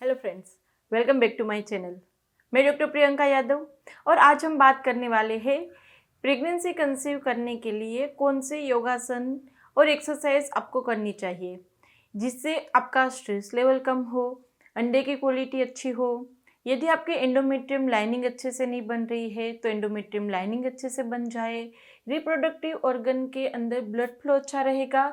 Hello friends, welcome back to my channel. मैं doctor Priyanka Yadav और आज हम बात करने वाले हैं प्रेगनेंसी कंसीव करने के लिए कौन से योगासन और एक्सरसाइज आपको करनी चाहिए जिससे आपका स्ट्रेस लेवल कम हो, अंडे की क्वालिटी अच्छी हो। यदि आपकी एंडोमेट्रियम लाइनिंग अच्छे से नहीं बन रही है तो एंडोमेट्रियम लाइनिंग अच्छे से बन जाए, रिप्रोडक्टिव ऑर्गन के अंदर ब्लड फ्लो अच्छा रहेगा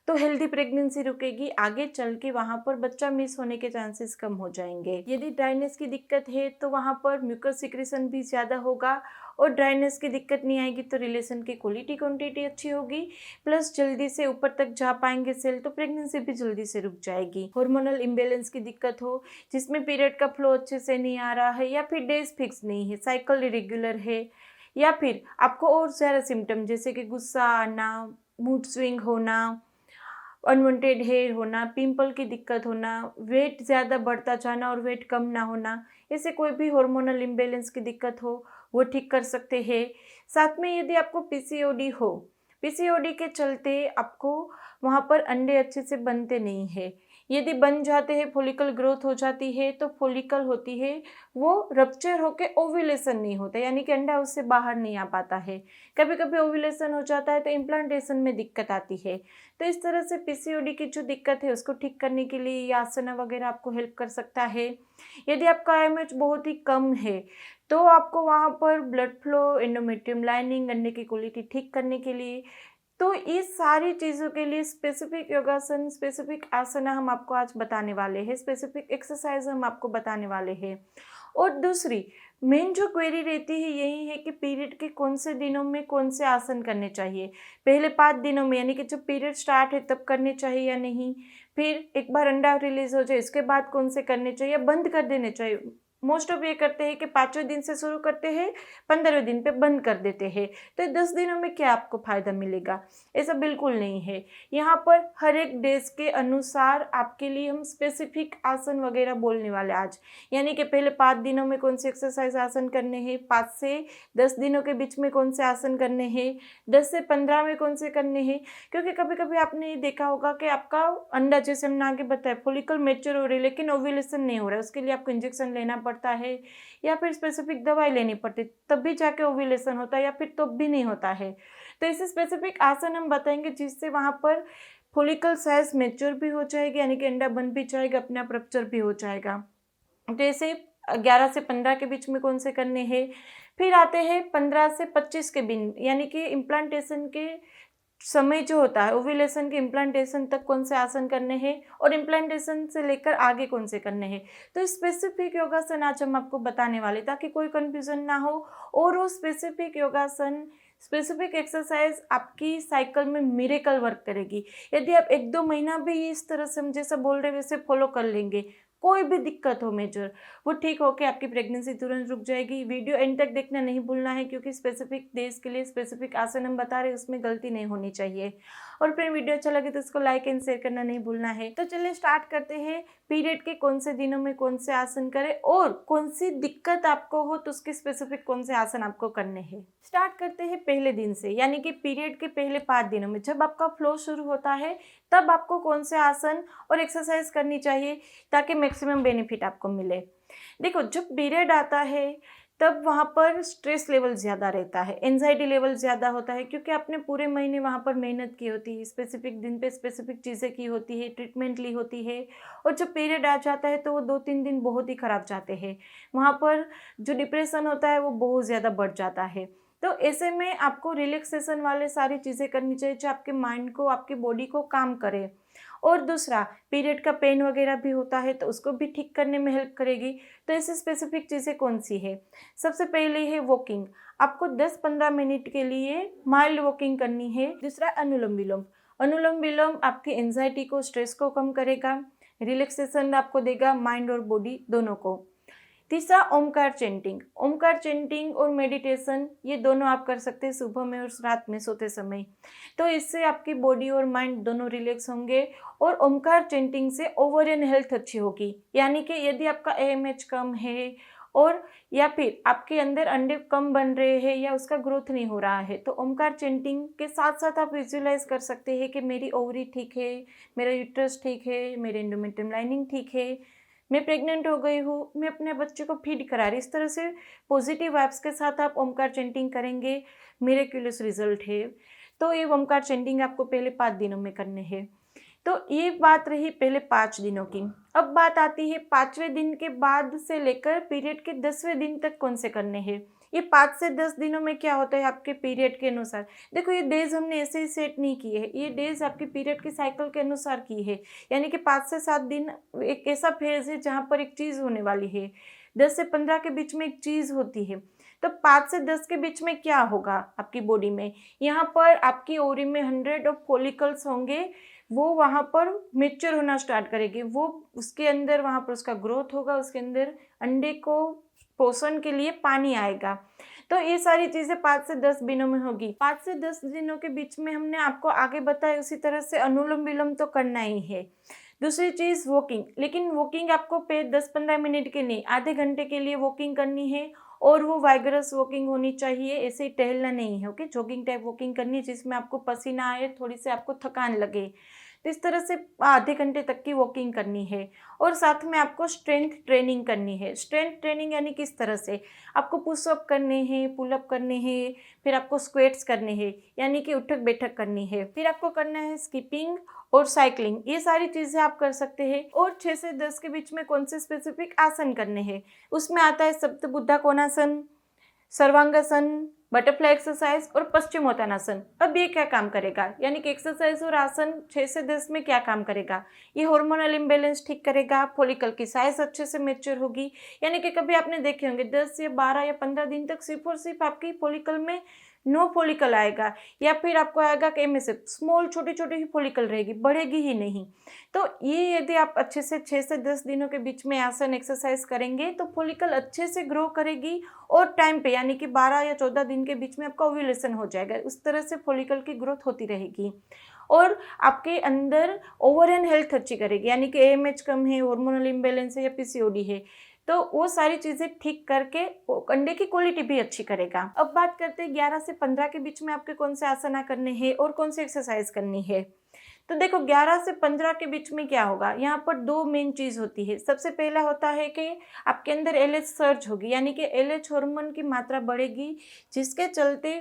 तो हेल्दी प्रेगनेंसी रुकेगी, आगे चल के वहाँ पर बच्चा मिस होने के चांसेस कम हो जाएंगे। यदि ड्राइनेस की दिक्कत है तो वहाँ पर म्यूकस सिक्रेशन भी ज़्यादा होगा और ड्राइनेस की दिक्कत नहीं आएगी तो रिलेशन की क्वालिटी क्वांटिटी अच्छी होगी, प्लस जल्दी से ऊपर तक जा पाएंगे सेल तो प्रेगनेंसी भी जल्दी से रुक जाएगी। हार्मोनल इम्बेलेंस की दिक्कत हो जिसमें पीरियड का फ्लो अच्छे से नहीं आ रहा है या फिर डेज फिक्स नहीं है, साइकिल इरेग्युलर है, या फिर आपको और ज़्यादा सिम्टम जैसे कि गुस्सा आना, मूड स्विंग होना, अनवांटेड हेयर होना, पिंपल की दिक्कत होना, वेट ज़्यादा बढ़ता जाना और वेट कम ना होना, ऐसे कोई भी हार्मोनल इम्बेलेंस की दिक्कत हो वो ठीक कर सकते हैं। साथ में यदि आपको पीसीओडी हो, पीसीओडी के चलते आपको वहाँ पर अंडे अच्छे से बनते नहीं है, यदि बन जाते हैं फॉलिकल ग्रोथ हो जाती है तो फॉलिकल होती है वो रप्चर होके ओव्यूलेशन नहीं होता, यानी कि अंडा उससे बाहर नहीं आ पाता है। कभी कभी ओव्यूलेशन हो जाता है तो इम्प्लांटेशन में दिक्कत आती है। तो इस तरह से पीसीओडी की जो दिक्कत है उसको ठीक करने के लिए ये आसना वगैरह आपको हेल्प कर सकता है। यदि आपका आईएमएच बहुत ही कम है तो आपको वहाँ पर ब्लड फ्लो, एंडोमेट्रियम लाइनिंग, अंडे की क्वालिटी ठीक करने के लिए, तो इस सारी चीज़ों के लिए स्पेसिफिक योगासन, स्पेसिफिक आसना हम आपको आज बताने वाले हैं, स्पेसिफिक एक्सरसाइज हम आपको बताने वाले हैं। और दूसरी मेन जो क्वेरी रहती है यही है कि पीरियड के कौन से दिनों में कौन से आसन करने चाहिए। पहले 5 दिनों में यानी कि जब पीरियड स्टार्ट है तब करने चाहिए या नहीं, फिर एक बार अंडा रिलीज हो जाए इसके बाद कौन से करने चाहिए, बंद कर देने चाहिए। मोस्ट ऑफ ये करते हैं कि 5वें दिन से शुरू करते हैं, 15वें दिन पे बंद कर देते हैं, तो 10 दिनों में क्या आपको फ़ायदा मिलेगा, ऐसा बिल्कुल नहीं है। यहाँ पर हर एक डेज के अनुसार आपके लिए हम स्पेसिफिक आसन वगैरह बोलने वाले आज, यानी कि पहले 5 दिनों में कौन से एक्सरसाइज आसन करने हैं, 5 से 10 दिनों के बीच में कौन से आसन करने हैं, 10 से 15 में कौन से करने हैं। क्योंकि कभी कभी आपने देखा होगा कि आपका अंडा, जैसे हमने आगे बताया, फॉलिकल मैच्योर हो रही है लेकिन ओव्यूलेशन नहीं हो रहा है, उसके लिए आपको इंजेक्शन लेना पड़ता है या फिर स्पेसिफिक दवाई लेनी पड़ती है, तब भी जाके ओव्यूलेशन होता है या फिर तब भी नहीं होता है। तो ऐसे स्पेसिफिक आसन हम बताएंगे जिससे वहाँ पर फॉलिकल साइज मैच्योर भी हो जाएगी, यानी कि अंडा बन भी जाएगा, अपने आप रप्चर भी हो जाएगा। जैसे 11 से 15 के बीच में कौन से करने हैं। फिर आते हैं 15 से 25 के बीच, यानी कि इम्प्लांटेशन के समय जो होता है, ओव्यूलेशन के इम्प्लांटेशन तक कौन से आसन करने हैं और इम्प्लांटेशन से लेकर आगे कौन से करने हैं। तो स्पेसिफिक योगासन आज हम आपको बताने वाले ताकि कोई कंफ्यूजन ना हो, और वो स्पेसिफिक योगासन, स्पेसिफिक एक्सरसाइज आपकी साइकिल में मिरेकल वर्क करेगी। यदि आप 1-2 महीना भी इस तरह से हम जैसा बोल रहे वैसे फॉलो कर लेंगे, कोई भी दिक्कत हो मेजर, वो ठीक होके आपकी प्रेगनेंसी तुरंत रुक जाएगी। वीडियो एंड तक देखना नहीं भूलना है क्योंकि स्पेसिफिक डेज के लिए स्पेसिफिक आसन हम बता रहे हैं, उसमें गलती नहीं होनी चाहिए। और फिर वीडियो अच्छा लगे तो इसको लाइक एंड शेयर करना नहीं भूलना है। तो चलिए स्टार्ट करते हैं, पीरियड के कौन से दिनों में कौन से आसन करें और कौन सी दिक्कत आपको हो तो उसके स्पेसिफिक कौन से आसन आपको करने हैं। स्टार्ट करते हैं पहले दिन से, यानी कि पीरियड के पहले 5 दिनों में जब आपका फ्लो शुरू होता है तब आपको कौन से आसन और एक्सरसाइज करनी चाहिए ताकि मैक्सिमम बेनिफिट आपको मिले। देखो, जब पीरियड आता है तब वहाँ पर स्ट्रेस लेवल ज़्यादा रहता है, एंजाइटी लेवल ज़्यादा होता है, क्योंकि आपने पूरे महीने वहाँ पर मेहनत की होती है, स्पेसिफिक दिन पे स्पेसिफिक चीज़ें की होती है, ट्रीटमेंट ली होती है, और जब पीरियड आ जाता है तो वो 2-3 दिन बहुत ही ख़राब जाते हैं। वहाँ पर जो डिप्रेशन होता है वो बहुत ज़्यादा बढ़ जाता है। तो ऐसे में आपको रिलैक्सेशन वाले सारी चीज़ें करनी चाहिए जो आपके माइंड को, आपकी बॉडी को काम करे। और दूसरा, पीरियड का पेन वगैरह भी होता है तो उसको भी ठीक करने में हेल्प करेगी। तो ऐसी स्पेसिफिक चीज़ें कौन सी है? सबसे पहले है वॉकिंग, आपको 10-15 मिनट के लिए माइल्ड वॉकिंग करनी है। दूसरा, अनुलोम विलोम, अनुलोम विलोम आपकी एंजाइटी को, स्ट्रेस को कम करेगा, रिलैक्सेशन आपको देगा, माइंड और बॉडी दोनों को। तीसरा, ओमकार चेंटिंग, ओमकार चेंटिंग और मेडिटेशन ये दोनों आप कर सकते हैं सुबह में और रात में सोते समय। तो इससे आपकी बॉडी और माइंड दोनों रिलैक्स होंगे और ओमकार चेंटिंग से ओवरियन हेल्थ अच्छी होगी। यानी कि यदि आपका एएमएच कम है और या फिर आपके अंदर अंडे कम बन रहे हैं या उसका ग्रोथ नहीं हो रहा है तो ओमकार चेंटिंग के साथ साथ आप विजुअलाइज कर सकते हैं कि मेरी ओवरी ठीक है, मेरा यूट्रस ठीक है, मेरे एंडोमेट्रियम लाइनिंग ठीक है, मैं प्रेग्नेंट हो गई हूँ, मैं अपने बच्चे को फीड करा रही। इस तरह से पॉजिटिव वाइब्स के साथ आप ओमकार चैंटिंग करेंगे, मिरेक्युलस रिजल्ट है। तो ये ओमकार चैंटिंग आपको पहले 5 दिनों में करने हैं। तो ये बात रही पहले 5 दिनों की। अब बात आती है 5वें दिन के बाद से लेकर पीरियड के 10वें दिन तक कौन से करने हैं। ये 5 से 10 दिनों में क्या होता है आपके पीरियड के अनुसार। देखो ये डेज हमने ऐसे ही सेट नहीं किए हैं, ये डेज आपके पीरियड के साइकिल के अनुसार की है। यानी कि 5 से 7 दिन एक ऐसा फेज है जहाँ पर एक चीज़ होने वाली है, 10 से 15 के बीच में एक चीज़ होती है। तो 5 से 10 के बीच में क्या होगा आपकी बॉडी में, यहाँ पर आपकी ओवरी में 100 ऑफ फॉलिकल्स होंगे, वो वहाँ पर मेच्योर होना स्टार्ट करेगी, वो उसके अंदर वहाँ पर उसका ग्रोथ होगा, उसके अंदर अंडे को पोषण के लिए पानी आएगा। तो ये सारी चीज़ें 5 से 10 दिनों में होगी। 5 से 10 दिनों के बीच में हमने आपको आगे बताया उसी तरह से अनुलोम विलोम तो करना ही है। दूसरी चीज़ वॉकिंग, लेकिन वॉकिंग आपको 10-15 मिनट के नहीं, आधे घंटे के लिए वॉकिंग करनी है, और वो वाइगरस वॉकिंग होनी चाहिए, ऐसे ही टहलना नहीं है। ओके, जॉगिंग टाइप वॉकिंग करनी है जिसमें आपको पसीना आए, थोड़ी सी आपको थकान लगे। तो इस तरह से आधे घंटे तक की वॉकिंग करनी है। और साथ में आपको स्ट्रेंथ ट्रेनिंग करनी है। स्ट्रेंथ ट्रेनिंग यानी किस तरह से आपको पुशअप करने हैं, पुलअप करने हैं, फिर आपको स्क्वेट्स करने हैं, यानी कि उठक बैठक करनी है, फिर आपको करना है स्किपिंग और साइकिलिंग। ये सारी चीज़ें आप कर सकते हैं। और 6 से 10 के बीच में कौन से स्पेसिफिक आसन करने हैं, उसमें आता है सप्तबुद्धा कोणासन, सर्वांगासन, बटरफ्लाई एक्सरसाइज और पश्चिमोत्तानासन। अब ये क्या काम करेगा, यानी कि एक्सरसाइज और आसन 6 से 10 में क्या काम करेगा, ये हार्मोनल इम्बैलेंस ठीक करेगा, फॉलिकल की साइज अच्छे से मैच्योर होगी। यानी कि कभी आपने देखे होंगे 10 या 12 या 15 दिन तक सिर्फ और सिर्फ आपकी फॉलिकल में नो फॉलिकल आएगा, या फिर आपको आएगा कि एमएसएफ स्मॉल छोटी छोटी ही फॉलिकल रहेगी, बढ़ेगी ही नहीं। तो ये यदि आप अच्छे से 6 से 10 दिनों के बीच में आसन एक्सरसाइज करेंगे तो फॉलिकल अच्छे से ग्रो करेगी, और टाइम पे यानी कि 12 या 14 दिन के बीच में आपका ओव्यूलेशन हो जाएगा। उस तरह से फॉलिकल की ग्रोथ होती रहेगी, और आपके अंदर ओवरऑल हेल्थ अच्छी करेगी। यानी कि एएमएच कम है, हार्मोनल इम्बैलेंस है या पीसीओडी है, तो वो सारी चीज़ें ठीक करके अंडे की क्वालिटी भी अच्छी करेगा। अब बात करते हैं 11 से 15 के बीच में आपके कौन से आसना करने हैं और कौन सी एक्सरसाइज करनी है। तो देखो 11 से 15 के बीच में क्या होगा, यहाँ पर 2 मेन चीज़ होती है। सबसे पहला होता है कि आपके अंदर एलएच सर्ज होगी, यानी कि एलएच हार्मोन की मात्रा बढ़ेगी, जिसके चलते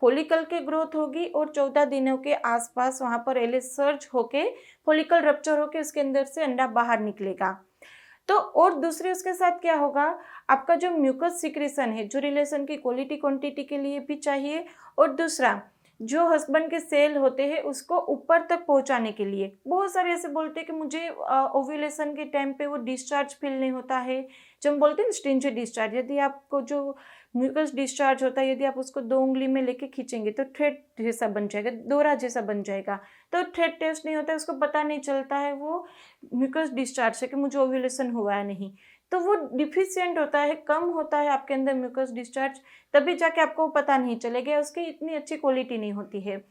फॉलिकल की ग्रोथ होगी, और 14 दिनों के आसपास वहाँ पर एलएच सर्ज होके फॉलिकल रप्चर होके उसके अंदर से अंडा बाहर निकलेगा। तो और दूसरे उसके साथ क्या होगा, आपका जो म्यूकस सिक्रेशन है, जो रिलेशन की क्वालिटी क्वांटिटी के लिए भी चाहिए, और दूसरा जो हस्बैंड के सेल होते हैं उसको ऊपर तक पहुंचाने के लिए। बहुत सारे ऐसे बोलते हैं कि मुझे ओव्यूलेशन के टाइम पे वो डिस्चार्ज फील नहीं होता है, जो हम बोलते हैं ना स्ट्रिंजेंट डिस्चार्ज। यदि आपको जो म्यूकस डिस्चार्ज होता है, यदि आप उसको 2 उंगली में लेके खींचेंगे तो थ्रेड जैसा बन जाएगा, दोरा जैसा बन जाएगा। तो थ्रेड टेस्ट नहीं होता है, उसको पता नहीं चलता है वो म्यूकस डिस्चार्ज है कि मुझे ओव्यूलेशन हुआ है नहीं। तो वो डिफिशियंट होता है, कम होता है आपके अंदर म्यूकस डिस्चार्ज, तभी जाके आपको पता नहीं चलेगा, उसकी इतनी अच्छी क्वालिटी नहीं होती है।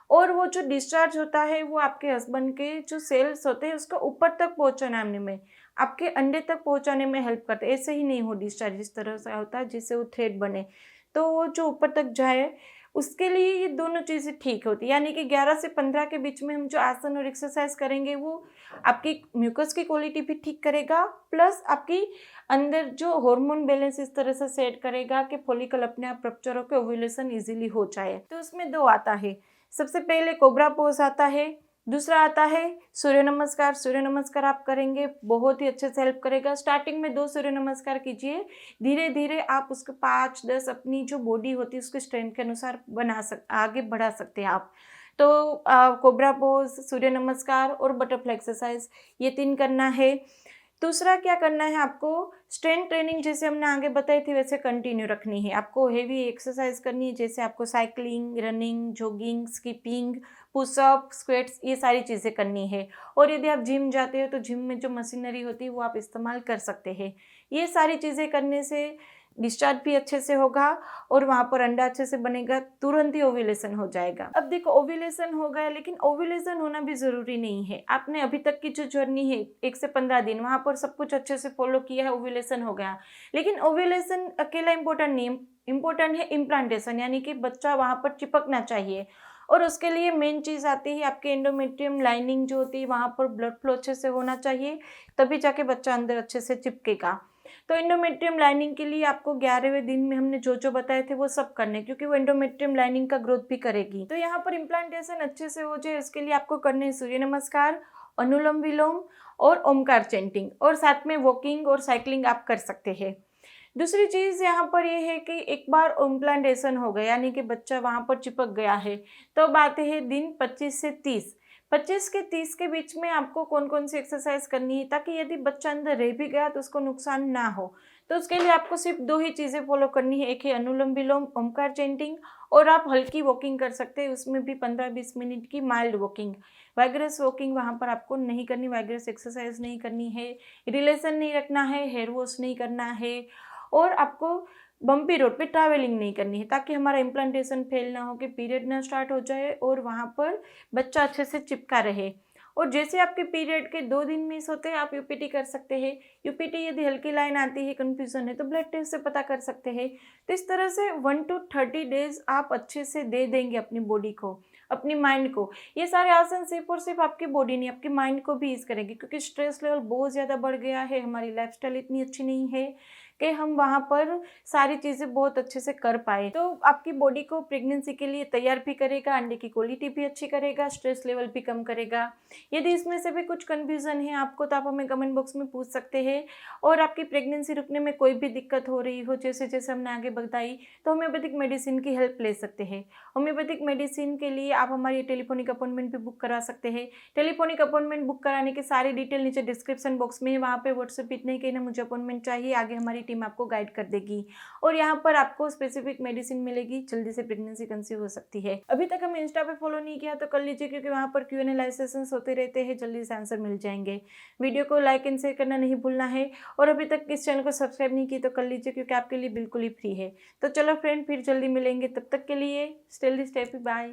और वो जो डिस्चार्ज होता है वो आपके हस्बैंड के जो सेल्स होते हैं उसको ऊपर तक पहुंचाने में, आपके अंडे तक पहुंचाने में हेल्प करते हैं। ऐसे ही नहीं हो डिस्चार्ज इस तरह से होता है जिससे वो थ्रेड बने, तो वो जो ऊपर तक जाए उसके लिए ये दोनों चीज़ें ठीक होती है। यानी कि 11 से 15 के बीच में हम जो आसन और एक्सरसाइज करेंगे वो आपकी म्यूकस की क्वालिटी भी ठीक करेगा, प्लस आपकी अंदर जो हार्मोन बैलेंस इस तरह से सेट करेगा कि फॉलिकल अपने आप रप्चर होकर ओव्यूलेशन इजीली हो जाए। तो उसमें 2 आता है, सबसे पहले कोबरा पोज आता है, दूसरा आता है सूर्य नमस्कार। सूर्य नमस्कार आप करेंगे बहुत ही अच्छे से हेल्प करेगा। स्टार्टिंग में 2 सूर्य नमस्कार कीजिए, धीरे धीरे आप उसके 5-10 अपनी जो बॉडी होती है उसके स्ट्रेंथ के अनुसार आगे बढ़ा सकते हैं आप। तो कोबरा पोज, सूर्य नमस्कार और बटरफ्लाई एक्सरसाइज, ये 3 करना है। दूसरा क्या करना है, आपको स्ट्रेंथ ट्रेनिंग जैसे हमने आगे बताई थी वैसे कंटिन्यू रखनी है। आपको हेवी एक्सरसाइज करनी है, जैसे आपको cycling, running, jogging, skipping, pushup, squats, ये सारी चीज़ें करनी है। और यदि आप जिम जाते हो तो जिम में जो मशीनरी होती है वो आप इस्तेमाल कर सकते हैं। ये सारी चीज़ें करने से डिस्चार्ज भी अच्छे से होगा और वहाँ पर अंडा अच्छे से बनेगा, तुरंत ही ओव्यूलेशन हो जाएगा। अब देखो ओव्यूलेशन हो गया, लेकिन ओव्यूलेशन होना भी ज़रूरी नहीं है। आपने अभी तक की जो जर्नी है 1 से 15 दिन वहाँ पर सब कुछ अच्छे से फॉलो किया है, ओव्यूलेशन हो गया, लेकिन ओव्यूलेशन अकेला इम्पोर्टेंट नहीं, इम्पोर्टेंट है इम्प्लांटेशन, यानी कि बच्चा वहाँ पर चिपकना चाहिए। और उसके लिए मेन चीज़ आती है आपकी एंडोमेट्रियम लाइनिंग जो होती है, वहाँ पर ब्लड फ्लो अच्छे से होना चाहिए, तभी जाके बच्चा अंदर अच्छे से चिपकेगा। तो एंडोमेट्रियम लाइनिंग के लिए आपको 11वें दिन में हमने जो जो बताए थे वो सब करने, क्योंकि वो एंडोमेट्रियम लाइनिंग का ग्रोथ भी करेगी। तो यहाँ पर इम्प्लांटेशन अच्छे से हो जाए इसके लिए आपको करने हैं सूर्य नमस्कार, अनुलोम विलोम और ओमकार चैंटिंग, और साथ में वॉकिंग और साइकिलिंग आप कर सकते हैं। दूसरी चीज़ यहाँ पर ये है कि एक बार इम्प्लांटेशन हो गया यानी कि बच्चा वहाँ पर चिपक गया है, तो अब आते हैं दिन 25 से 30। 25 के 30 के बीच में आपको कौन कौन सी एक्सरसाइज करनी है, ताकि यदि बच्चा अंदर रह भी गया तो उसको नुकसान ना हो। तो उसके लिए आपको सिर्फ 2 ही चीज़ें फॉलो करनी है, एक है अनुलोम विलोम ओमकार चैंटिंग, और आप हल्की वॉकिंग कर सकते हैं, उसमें भी 15-20 मिनट की माइल्ड वॉकिंग। वाइग्रस वॉकिंग वहाँ पर आपको नहीं करनी, वाइग्रस एक्सरसाइज नहीं करनी है, रिलेशन नहीं रखना है, हेयर वॉश नहीं करना है, और आपको बम्पी रोड पे ट्रैवलिंग नहीं करनी है, ताकि हमारा इम्प्लांटेशन फेल ना हो कि पीरियड ना स्टार्ट हो जाए और वहाँ पर बच्चा अच्छे से चिपका रहे। और जैसे आपके पीरियड के 2 दिन मिस होते हैं, आप यूपीटी कर सकते हैं। यूपीटी यदि हल्की लाइन आती है, कन्फ्यूजन है, तो ब्लड टेस्ट से पता कर सकते हैं। तो इस तरह से 1 to 30 डेज आप अच्छे से दे देंगे अपनी बॉडी को, अपनी माइंड को। ये सारे आसन सिर्फ और सिर्फ आपकी बॉडी नहीं, आपकी माइंड को भी ईज करेंगे, क्योंकि स्ट्रेस लेवल बहुत ज़्यादा बढ़ गया है, हमारी लाइफस्टाइल इतनी अच्छी नहीं है कि हम वहाँ पर सारी चीज़ें बहुत अच्छे से कर पाए। तो आपकी बॉडी को प्रेगनेंसी के लिए तैयार भी करेगा, अंडे की क्वालिटी भी अच्छी करेगा, स्ट्रेस लेवल भी कम करेगा। यदि इसमें से भी कुछ कन्फ्यूज़न है आपको, तो आप हमें कमेंट बॉक्स में पूछ सकते हैं। और आपकी प्रेगनेंसी रुकने में कोई भी दिक्कत हो रही हो, जैसे जैसे हमने आगे बताई, तो होम्योपैथिक मेडिसिन की हेल्प ले सकते हैं। होम्योपैथिक मेडिसिन के लिए आप हमारी टेलीफोनिक अपॉइंटमेंट भी बुक करा सकते हैं। टेलीफोनिक अपॉइंटमेंट बुक कराने की सारी डिटेल नीचे डिस्क्रिप्शन बॉक्स में है, वहाँ पे व्हाट्सएप इतना ही कहना मुझे अपॉइंटमेंट चाहिए, आगे हमारी टीम आपको गाइड कर देगी। और यहाँ पर आपको स्पेसिफिक मेडिसिन मिलेगी, जल्दी से प्रेगनेंसी कंसीव हो सकती है। अभी तक हमें इंस्टा पे फॉलो नहीं किया तो कर लीजिए, क्योंकि वहाँ पर Q&A लाइव सेशंस होते रहते हैं, जल्दी से आंसर मिल जाएंगे। वीडियो को लाइक एंड शेयर करना नहीं भूलना है, और अभी तक इस चैनल को सब्सक्राइब नहीं किया तो कर लीजिए, क्योंकि आपके लिए बिल्कुल ही फ्री है। तो चलो फ्रेंड, फिर जल्दी मिलेंगे, तब तक के लिए stay healthy, stay happy, bye.